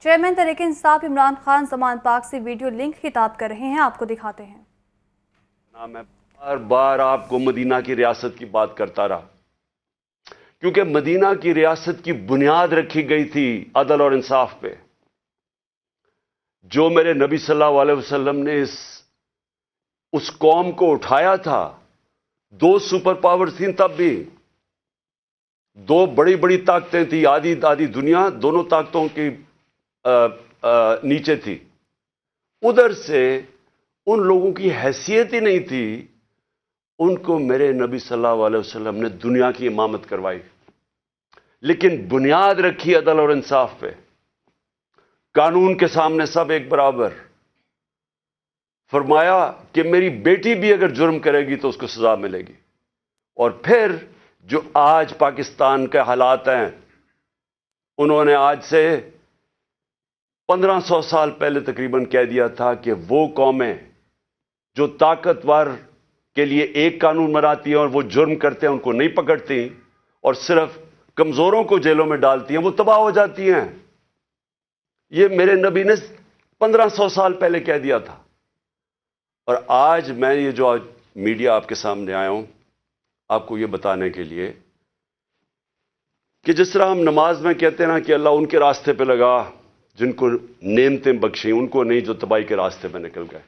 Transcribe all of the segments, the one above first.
Chairman Tehreek Insaf Imran Khan زمان پاک سے video link خطاب کر رہے ہیں، آپ کو دکھاتے ہیں۔ میں بار بار آپ کو مدینہ کی ریاست کی بات کرتا رہا، کیونکہ مدینہ کی ریاست کی بنیاد رکھی گئی تھی عدل اور انصاف پہ۔ جو میرے نبی صلی اللہ علیہ وسلم نے اس قوم کو اٹھایا تھا، دو سپر پاور تھیں، تب بھی دو بڑی بڑی طاقتیں تھیں، آدھی دنیا دونوں طاقتوں کی نیچے تھی۔ ادھر سے ان لوگوں کی حیثیت ہی نہیں تھی، ان کو میرے نبی صلی اللہ علیہ وسلم نے دنیا کی امامت کروائی، لیکن بنیاد رکھی عدل اور انصاف پہ۔ قانون کے سامنے سب ایک برابر۔ فرمایا کہ میری بیٹی بھی اگر جرم کرے گی تو اس کو سزا ملے گی۔ اور پھر جو آج پاکستان کے حالات ہیں، انہوں نے آج سے 1500 سال پہلے تقریباً کہہ دیا تھا کہ وہ قومیں جو طاقتور کے لیے ایک قانون بناتی ہیں اور وہ جرم کرتے ہیں ان کو نہیں پکڑتی اور صرف کمزوروں کو جیلوں میں ڈالتی ہیں، وہ تباہ ہو جاتی ہیں۔ یہ میرے نبی نے 1500 سال پہلے کہہ دیا تھا۔ اور آج میں یہ جو آج میڈیا آپ کے سامنے آیا ہوں، آپ کو یہ بتانے کے لیے کہ جس طرح ہم نماز میں کہتے ہیں نا کہ اللہ ان کے راستے پہ لگا جن کو نعمتیں بخشیں، ان کو نہیں جو تباہی کے راستے پہ نکل گئے۔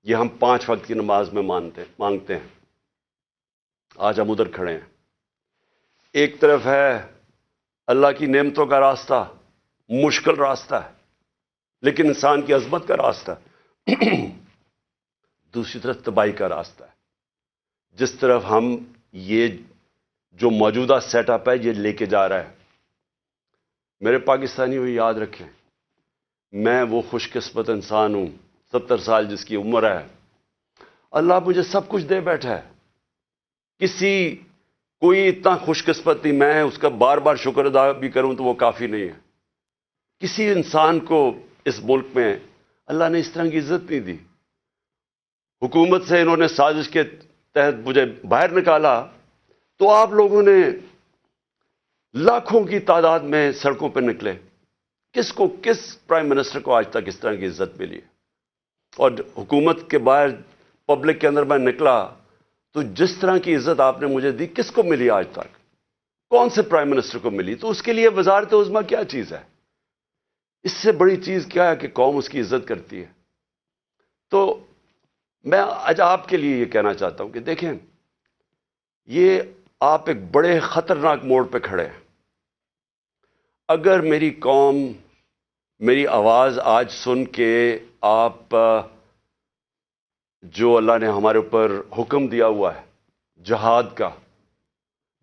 یہ ہم 5 وقت کی نماز میں مانگتے ہیں۔ آج ہم ادھر کھڑے ہیں۔ ایک طرف ہے اللہ کی نعمتوں کا راستہ، مشکل راستہ ہے لیکن انسان کی عظمت کا راستہ ہے۔ دوسری طرف تباہی کا راستہ ہے، جس طرف ہم یہ جو موجودہ سیٹ اپ ہے یہ لے کے جا رہا ہے۔ میرے پاکستانی ہوئے یاد رکھیں، میں وہ خوش قسمت انسان ہوں، 70 سال جس کی عمر ہے، اللہ مجھے سب کچھ دے بیٹھا ہے۔ کوئی اتنا خوش قسمت نہیں، میں اس کا بار بار شکر ادا بھی کروں تو وہ کافی نہیں ہے۔ کسی انسان کو اس ملک میں اللہ نے اس طرح کی عزت نہیں دی۔ حکومت سے انہوں نے سازش کے تحت مجھے باہر نکالا تو آپ لوگوں نے لاکھوں کی تعداد میں سڑکوں پہ نکلے۔ کس پرائم منسٹر کو آج تک اس طرح کی عزت ملی؟ اور حکومت کے باہر پبلک کے اندر میں نکلا تو جس طرح کی عزت آپ نے مجھے دی، کس کو ملی آج تک؟ کون سے پرائم منسٹر کو ملی؟ تو اس کے لیے وزارت عظمیٰ کیا چیز ہے؟ اس سے بڑی چیز کیا ہے کہ قوم اس کی عزت کرتی ہے۔ تو میں آج آپ کے لیے یہ کہنا چاہتا ہوں کہ دیکھیں، یہ آپ ایک بڑے خطرناک موڑ پہ کھڑے ہیں۔ اگر میری قوم میری آواز آج سن کے آپ جو اللہ نے ہمارے اوپر حکم دیا ہوا ہے جہاد کا،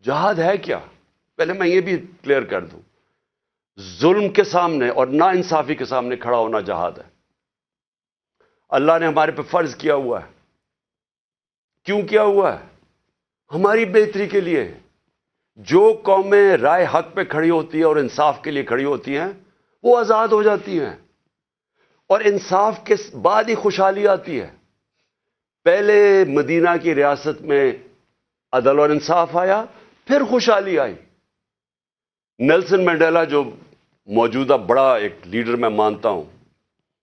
جہاد ہے کیا؟ پہلے میں یہ بھی کلیئر کر دوں، ظلم کے سامنے اور ناانصافی کے سامنے کھڑا ہونا جہاد ہے۔ اللہ نے ہمارے پہ فرض کیا ہوا ہے۔ کیوں کیا ہوا ہے؟ ہماری بہتری کے لیے۔ جو قومیں رائے حق پہ کھڑی ہوتی ہیں اور انصاف کے لیے کھڑی ہوتی ہیں وہ آزاد ہو جاتی ہیں، اور انصاف کے بعد ہی خوشحالی آتی ہے۔ پہلے مدینہ کی ریاست میں عدل اور انصاف آیا، پھر خوشحالی آئی۔ نیلسن منڈیلا جو موجودہ بڑا ایک لیڈر میں مانتا ہوں،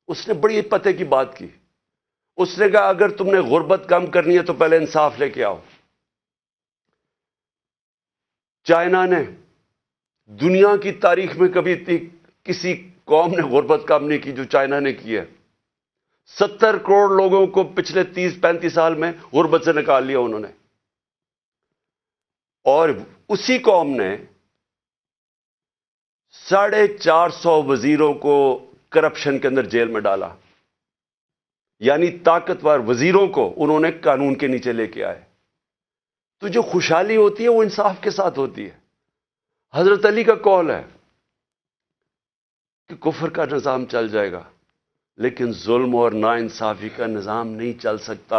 اس نے بڑی پتے کی بات کی۔ اس نے کہا اگر تم نے غربت کم کرنی ہے تو پہلے انصاف لے کے آؤ۔ چائنا نے دنیا کی تاریخ میں کبھی کسی قوم نے غربت کم نہیں کی جو چائنا نے کی ہے۔ 70 کروڑ لوگوں کو پچھلے 30-35 سال میں غربت سے نکال لیا انہوں نے، اور اسی قوم نے 450 وزیروں کو کرپشن کے اندر جیل میں ڈالا۔ یعنی طاقتور وزیروں کو انہوں نے قانون کے نیچے لے کے آئے۔ تو جو خوشحالی ہوتی ہے وہ انصاف کے ساتھ ہوتی ہے۔ حضرت علی کا قول ہے کہ کفر کا نظام چل جائے گا لیکن ظلم اور ناانصافی کا نظام نہیں چل سکتا۔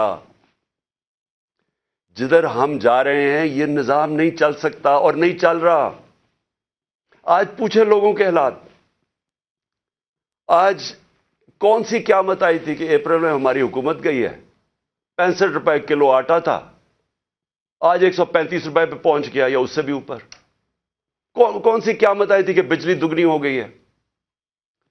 جدھر ہم جا رہے ہیں یہ نظام نہیں چل سکتا اور نہیں چل رہا۔ آج پوچھیں لوگوں کے حالات۔ آج کون سی قیامت آئی تھی کہ اپریل میں ہماری حکومت گئی ہے؟ 65 روپے کلو آٹا تھا، آج 135 روپے پہ پہنچ گیا یا اس سے بھی اوپر۔ کون سی قیامت آئی تھی کہ بجلی دگنی ہو گئی ہے؟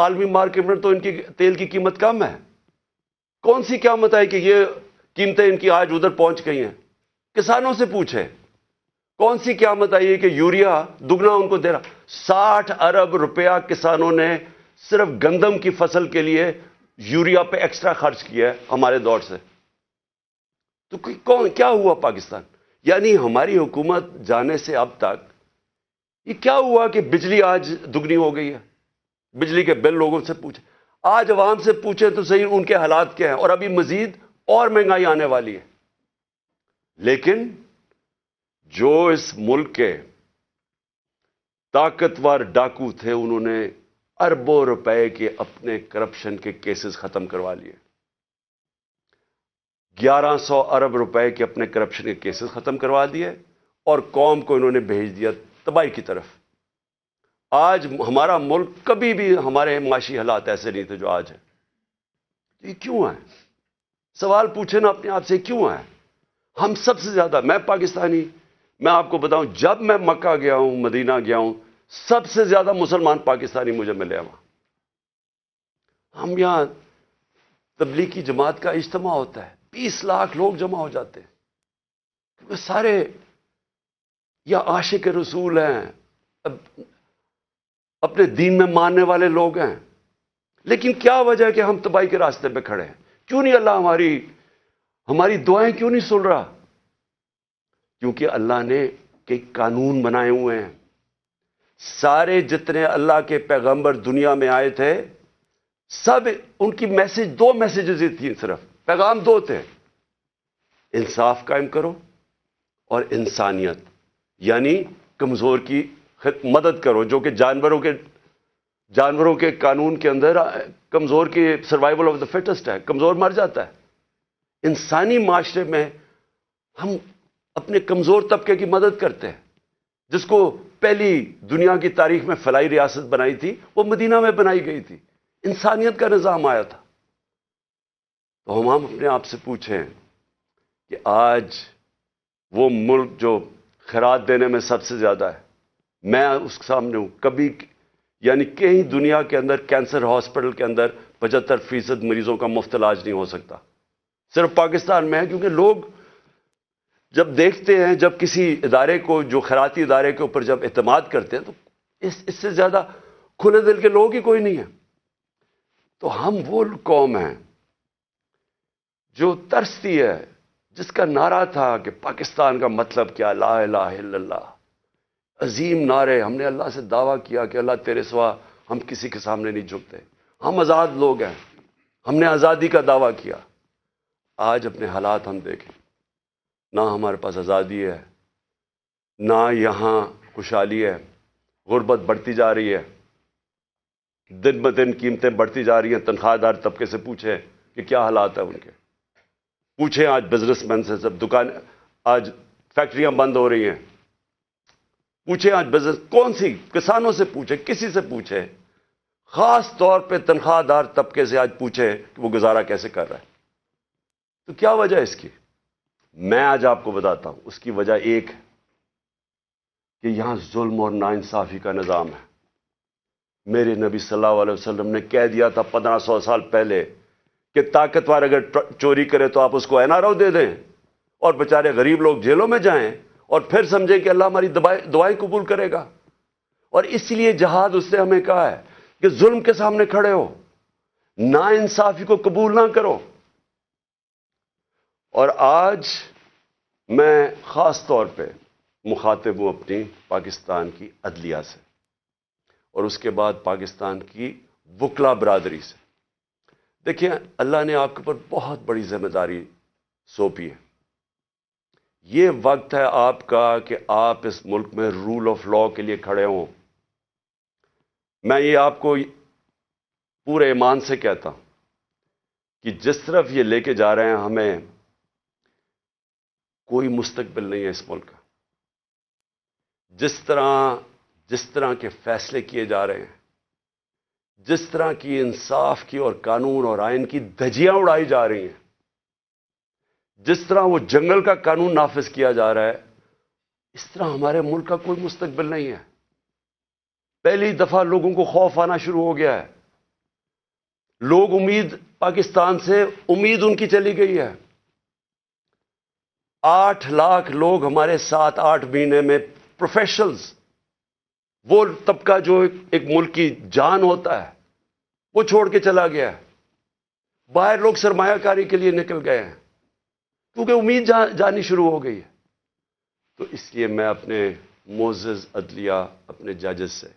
عالمی مارکیٹ میں تو ان کی تیل کی قیمت کم ہے. کون سی قیامت ہے کہ یہ قیمتیں ان کی آج ادھر پہنچ گئی ہیں؟ کسانوں سے پوچھیں کون سی قیامت آئی ہے کہ یوریا دگنا ان کو دے رہا. 60 ارب روپیہ کسانوں نے صرف گندم کی فصل کے لیے یوریا پہ ایکسٹرا خرچ کیا ہے ہمارے دور سے. تو کیا ہوا پاکستان؟ یعنی ہماری حکومت جانے سے اب تک یہ کیا ہوا کہ بجلی آج دگنی ہو گئی ہے؟ بجلی کے بل لوگوں سے پوچھیں، آج عوام سے پوچھیں تو صحیح ان کے حالات کیا ہیں، اور ابھی مزید اور مہنگائی آنے والی ہے. لیکن جو اس ملک کے طاقتور ڈاکو تھے انہوں نے اربوں روپے کے اپنے کرپشن کے کیسز ختم کروا لیے. 1100 ارب روپے کے اپنے کرپشن کے کیسز ختم کروا دیے اور قوم کو انہوں نے بھیج دیا تباہی کی طرف. آج ہمارا ملک، کبھی بھی ہمارے معاشی حالات ایسے نہیں تھے جو آج ہیں. یہ کیوں ہے؟ سوال پوچھیں نا اپنے آپ سے، کیوں ہے؟ ہم سب سے زیادہ، میں پاکستانی، میں آپ کو بتاؤں جب میں مکہ گیا ہوں، مدینہ گیا ہوں، سب سے زیادہ مسلمان پاکستانی مجھے ملے ہیں وہاں. ہم یہاں تبلیغی جماعت کا اجتماع ہوتا ہے، 20 لاکھ لوگ جمع ہو جاتے ہیں، کیونکہ سارے یا عاشق رسول ہیں، اپنے دین میں ماننے والے لوگ ہیں. لیکن کیا وجہ ہے کہ ہم تباہی کے راستے پہ کھڑے ہیں؟ کیوں نہیں اللہ ہماری دعائیں کیوں نہیں سن رہا؟ کیونکہ اللہ نے کئی قانون بنائے ہوئے ہیں. سارے جتنے اللہ کے پیغمبر دنیا میں آئے تھے، سب ان کی دو میسیجز ہی تھیں، صرف پیغام دو تھے: انصاف قائم کرو اور انسانیت، یعنی کمزور کی مدد کرو، جو کہ جانوروں کے قانون کے اندر کمزور کی سروائیول آف دا فٹسٹ ہے، کمزور مر جاتا ہے. انسانی معاشرے میں ہم اپنے کمزور طبقے کی مدد کرتے ہیں. جس کو پہلی دنیا کی تاریخ میں فلاحی ریاست بنائی تھی وہ مدینہ میں بنائی گئی تھی، انسانیت کا نظام آیا تھا. تو ہم اپنے آپ سے پوچھیں کہ آج وہ ملک جو خیرات دینے میں سب سے زیادہ ہے، میں اس کے سامنے ہوں. کبھی یعنی کہیں دنیا کے اندر کینسر ہاسپٹل کے اندر 75% مریضوں کا مفت علاج نہیں ہو سکتا، صرف پاکستان میں ہے. کیونکہ لوگ جب دیکھتے ہیں، جب کسی ادارے کو، جو خیراتی ادارے کے اوپر جب اعتماد کرتے ہیں، تو اس سے زیادہ کھلے دل کے لوگ ہی کوئی نہیں ہے. تو ہم وہ قوم ہیں جو ترستی ہے، جس کا نعرہ تھا کہ پاکستان کا مطلب کیا، لا الہ الا اللہ، عظیم نعرے. ہم نے اللہ سے دعویٰ کیا کہ اللہ تیرے سوا ہم کسی کے سامنے نہیں جھکتے، ہم آزاد لوگ ہیں، ہم نے آزادی کا دعویٰ کیا. آج اپنے حالات ہم دیکھیں، نہ ہمارے پاس آزادی ہے، نہ یہاں خوشحالی ہے. غربت بڑھتی جا رہی ہے، دن بدن قیمتیں بڑھتی جا رہی ہیں. تنخواہ دار طبقے سے پوچھیں کہ کیا حالات ہیں ان کے. پوچھیں آج بزنس مین سے، سب آج فیکٹریاں بند ہو رہی ہیں. پوچھیں آج بزنس کون سی، کسانوں سے پوچھیں، کسی سے پوچھیں، خاص طور پہ تنخواہ دار طبقے سے آج پوچھیں کہ وہ گزارا کیسے کر رہا ہے. تو کیا وجہ ہے اس کی؟ میں آج آپ کو بتاتا ہوں. اس کی وجہ ایک ہے کہ یہاں ظلم اور ناانصافی کا نظام ہے. میرے نبی صلی اللہ علیہ وسلم نے کہہ دیا تھا 1500 سال پہلے کہ طاقتور اگر چوری کرے تو آپ اس کو این آر او دے دیں، اور بیچارے غریب لوگ جیلوں میں جائیں، اور پھر سمجھیں کہ اللہ ہماری دعائیں قبول کرے گا. اور اس لیے جہاد اس نے ہمیں کہا ہے کہ ظلم کے سامنے کھڑے ہو، ناانصافی کو قبول نہ کرو. اور آج میں خاص طور پہ مخاطب ہوں اپنی پاکستان کی عدلیہ سے، اور اس کے بعد پاکستان کی وکلا برادری سے. دیکھیں، اللہ نے آپ کے اوپر بہت بڑی ذمہ داری سونپی ہے. یہ وقت ہے آپ کا کہ آپ اس ملک میں رول آف لا کے لیے کھڑے ہوں. میں یہ آپ کو پورے ایمان سے کہتا ہوں کہ جس طرف یہ لے کے جا رہے ہیں، ہمیں کوئی مستقبل نہیں ہے اس ملک کا. جس طرح کے فیصلے کیے جا رہے ہیں، جس طرح کی انصاف کی اور قانون اور آئین کی دھجیاں اڑائی جا رہی ہیں، جس طرح وہ جنگل کا قانون نافذ کیا جا رہا ہے، اس طرح ہمارے ملک کا کوئی مستقبل نہیں ہے. پہلی دفعہ لوگوں کو خوف آنا شروع ہو گیا ہے. لوگ پاکستان سے امید ان کی چلی گئی ہے. 8 لاکھ لوگ ہمارے ساتھ 8 مہینے میں پروفیشنلز، وہ طبقہ جو ایک ملک کی جان ہوتا ہے، وہ چھوڑ کے چلا گیا ہے. باہر لوگ سرمایہ کاری کے لیے نکل گئے ہیں کیونکہ امید جانی شروع ہو گئی ہے. تو اس لیے میں اپنے معزز عدلیہ، اپنے ججز سے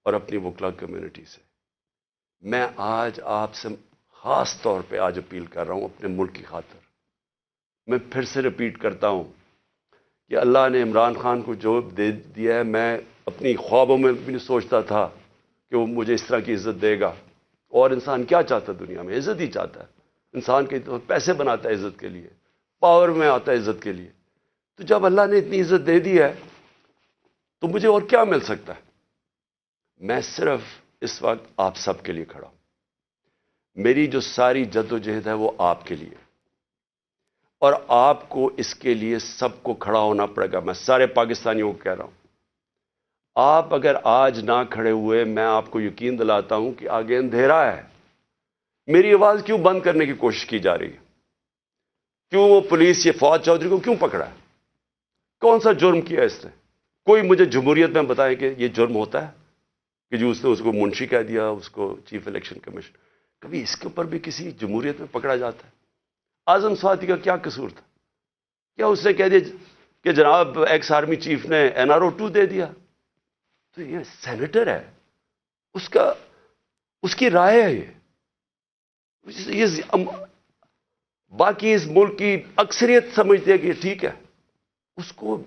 اور اپنی وکلا کمیونٹی سے میں آج آپ سے خاص طور پہ آج اپیل کر رہا ہوں اپنے ملک کی خاطر. میں پھر سے ریپیٹ کرتا ہوں کہ اللہ نے عمران خان کو جو دے دیا ہے، میں اپنی خوابوں میں بھی نہیں سوچتا تھا کہ وہ مجھے اس طرح کی عزت دے گا. اور انسان کیا چاہتا ہے دنیا میں؟ عزت ہی چاہتا ہے. انسان کے پیسے بناتا ہے عزت کے لیے، پاور میں آتا ہے عزت کے لیے. تو جب اللہ نے اتنی عزت دے دی ہے تو مجھے اور کیا مل سکتا ہے؟ میں صرف اس وقت آپ سب کے لیے کھڑا ہوں. میری جو ساری جد و جہد ہے وہ آپ کے لیے، اور آپ کو اس کے لیے سب کو کھڑا ہونا پڑے گا. میں سارے پاکستانیوں کو کہہ رہا ہوں، آپ اگر آج نہ کھڑے ہوئے، میں آپ کو یقین دلاتا ہوں کہ آگے اندھیرا ہے. میری آواز کیوں بند کرنے کی کوشش کی جا رہی ہے؟ کیوں وہ پولیس یہ فواد چودھری کو کیوں پکڑا ہے؟ کون سا جرم کیا اس نے؟ کوئی مجھے جمہوریت میں بتائے کہ یہ جرم ہوتا ہے کہ جو اس نے اس کو منشی کہہ دیا، اس کو چیف الیکشن کمیشن. کبھی اس کے اوپر بھی کسی جمہوریت میں پکڑا جاتا ہے؟ اعظم سواتی کا کیا قصور تھا؟ کیا اس نے کہہ دیا کہ جناب ایکس آرمی چیف نے NRO 2 دے دیا؟ تو یہ سینیٹر ہے، اس کی رائے ہے. یہ باقی اس ملک کی اکثریت سمجھتے ہیں کہ ٹھیک ہے. اس کو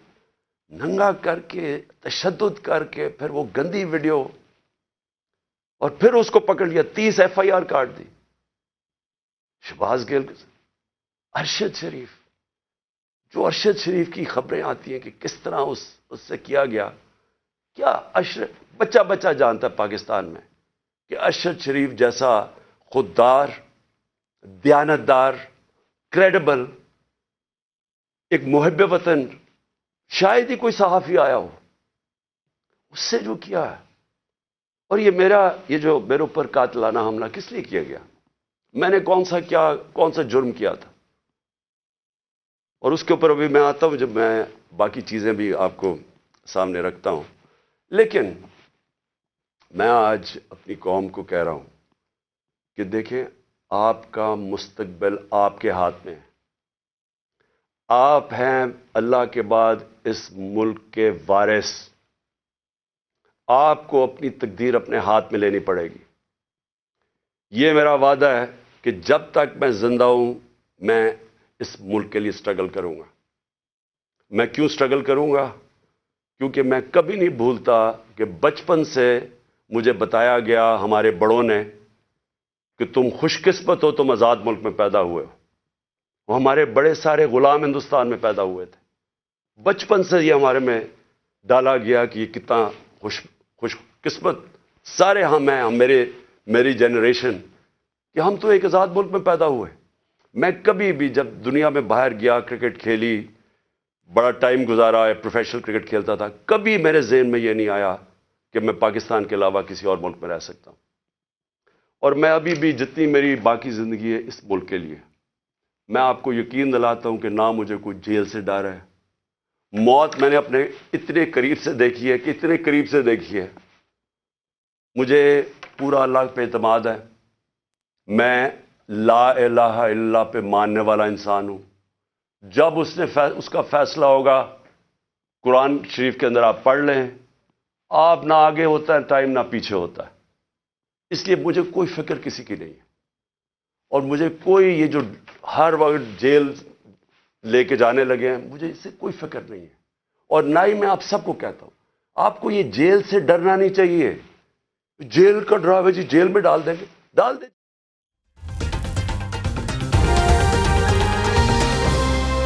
ننگا کر کے، تشدد کر کے، پھر وہ گندی ویڈیو، اور پھر اس کو پکڑ لیا، 30 FIR کاٹ دی. شہباز گل، ارشد شریف، جو ارشد شریف کی خبریں آتی ہیں کہ کس طرح اس سے کیا گیا. کیا بچہ جانتا ہے پاکستان میں کہ ارشد شریف جیسا خوددار، دیانتدار، کریڈیبل، ایک محب وطن شاید ہی کوئی صحافی آیا ہو. اس سے جو کیا ہے، اور یہ جو میرے اوپر قاتلانہ حملہ کس لیے کیا گیا؟ میں نے کون سا جرم کیا تھا؟ اور اس کے اوپر ابھی میں آتا ہوں جب میں باقی چیزیں بھی آپ کو سامنے رکھتا ہوں. لیکن میں آج اپنی قوم کو کہہ رہا ہوں کہ دیکھیں، آپ کا مستقبل آپ کے ہاتھ میں ہے. آپ ہیں اللہ کے بعد اس ملک کے وارث. آپ کو اپنی تقدیر اپنے ہاتھ میں لینی پڑے گی. یہ میرا وعدہ ہے کہ جب تک میں زندہ ہوں میں اس ملک کے لیے سٹرگل کروں گا. میں کیوں سٹرگل کروں گا؟ کیونکہ میں کبھی نہیں بھولتا کہ بچپن سے مجھے بتایا گیا ہمارے بڑوں نے کہ تم خوش قسمت ہو، تم آزاد ملک میں پیدا ہوئے ہو. وہ ہمارے بڑے سارے غلام ہندوستان میں پیدا ہوئے تھے. بچپن سے یہ ہمارے میں ڈالا گیا کہ یہ کتنا خوش قسمت سارے میری جنریشن کہ ہم تو ایک آزاد ملک میں پیدا ہوئے. میں کبھی بھی جب دنیا میں باہر گیا، کرکٹ کھیلی، بڑا ٹائم گزارا ہے، پروفیشنل کرکٹ کھیلتا تھا، کبھی میرے ذہن میں یہ نہیں آیا کہ میں پاکستان کے علاوہ کسی اور ملک میں رہ سکتا ہوں. اور میں ابھی بھی جتنی میری باقی زندگی ہے اس ملک کے لیے، میں آپ کو یقین دلاتا ہوں کہ نہ مجھے کوئی جیل سے ڈر ہے. موت میں نے اپنے اتنے قریب سے دیکھی ہے کہ اتنے قریب سے دیکھی ہے. مجھے پورا اللہ پہ اعتماد ہے. میں لا الہ الا اللہ پہ ماننے والا انسان ہوں. جب اس کا فیصلہ ہوگا، قرآن شریف کے اندر آپ پڑھ لیں، آپ نہ آگے ہوتا ہے ٹائم، نہ پیچھے ہوتا ہے. اس لیے مجھے کوئی فکر کسی کی نہیں ہے. اور مجھے کوئی یہ جو ہر وقت جیل لے کے جانے لگے ہیں، مجھے اس سے کوئی فکر نہیں ہے. اور نہ ہی میں آپ سب کو کہتا ہوں آپ کو یہ جیل سے ڈرنا نہیں چاہیے. جیل کا ڈراوے، جی جیل میں ڈال دیں گے، ڈال دیں.